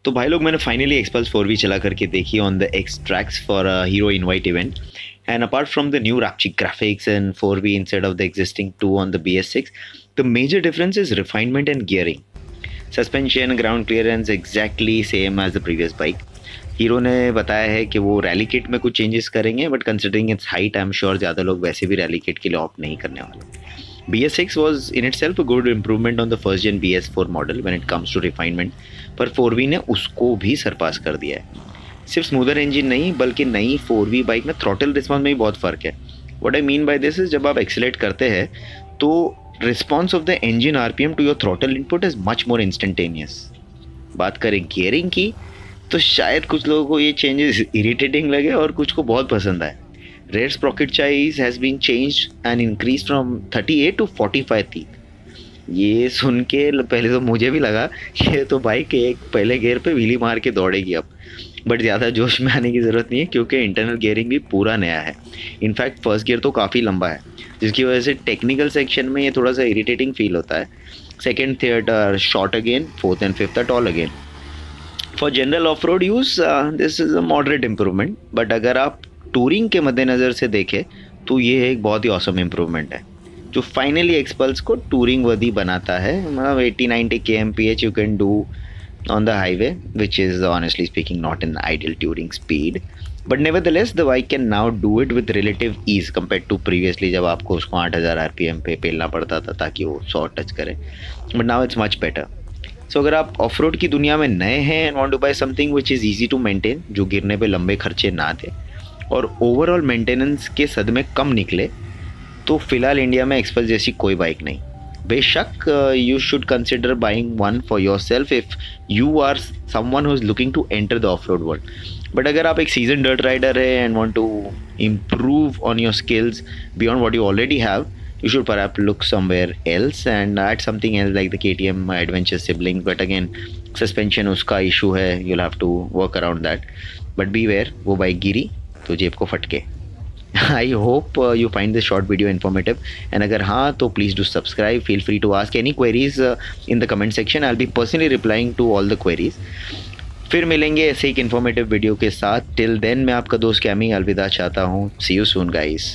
तो भाई लोग, मैंने फाइनली एक्सपल्स 4V चला करके देखी on the x tracks for a hero invite event. And apart from the new rapchic graphics and 4V instead of the existing 2 on the BS6, the major difference is refinement and gearing. Suspension, ground clearance exactly same as the previous bike. Hero ने बताया है कि वो rally kit में कुछ changes करेंगे, but considering it's height I am sure ज़्यादा लोग वैसे भी रैली किट के लिए ऑप्ट नहीं करने वाले. BS6 was in itself a good improvement on the first gen BS4 model when it comes to refinement, पर 4V ने उसको भी सरपास कर दिया है. सिर्फ स्मूदर इंजन नहीं बल्कि नई 4V बाइक में थ्रॉटल रिस्पॉन्स में भी बहुत फ़र्क है. What I mean by this is, जब आप एक्सीलेट करते हैं तो response of the engine RPM to your throttle input is much more instantaneous. बात करें गियरिंग की तो शायद कुछ लोगों को ये चेंजेस इरिटेटिंग लगे और कुछ को बहुत पसंद आए. Rear sprocket size has been changed and increase from 38 to 45 teeth. ये सुन के पहले तो मुझे भी लगा कि ये तो बाइक एक पहले गियर पे व्हीली मार के दौड़ेगी अब, बट ज़्यादा जोश में आने की ज़रूरत नहीं है क्योंकि इंटरनल गियरिंग भी पूरा नया है. इनफैक्ट फर्स्ट गियर तो काफ़ी लंबा है जिसकी वजह से टेक्निकल सेक्शन में ये थोड़ा सा इरिटेटिंग फील होता है. Second third are short again, fourth and fifth are tall again. For general off road use this is a moderate improvement, but अगर आप टूरिंग के मद्देनज़र से देखें तो ये एक बहुत ही ऑसम इम्प्रूवमेंट है जो फाइनली एक्सपल्स को टूरिंग वर्दी बनाता है. मतलब 80-90 kmph you can do on the highway, which is honestly speaking not an ideal touring speed, but nevertheless the bike can now do it with relative ease compared to previously जब आपको उसको 8000 rpm पे पेलना पड़ता था ताकि वो 100 touch करे. but now it's much better. So अगर आप ऑफ रोड की दुनिया में नए हैं and want to buy something which is easy to maintain, जो गिरने पे लंबे खर्चे ना दे और ओवरऑल मेंटेनेंस के सदमे कम निकले, तो फिलहाल इंडिया में एक्सपल्स जैसी कोई बाइक नहीं. बेशक you should consider buying one for yourself if you are someone who is looking to enter the off road world. But अगर आप एक सीजन डर्ट राइडर है and want to improve on your skills beyond what you already have, you should perhaps look somewhere else and add something else like the KTM adventure sibling. But again, suspension उसका issue है, you'll have to work around that. But beware, वो bike गिरी तो जेब को फटके. I hope you find this short video informative, and अगर हाँ तो please do subscribe. Feel free to ask any queries in the comment section. I'll be personally replying to all the queries. फिर मिलेंगे ऐसे एक informative वीडियो के साथ. Till then मैं आपका दोस्त कैमी अलविदा चाहता हूँ. See you soon guys.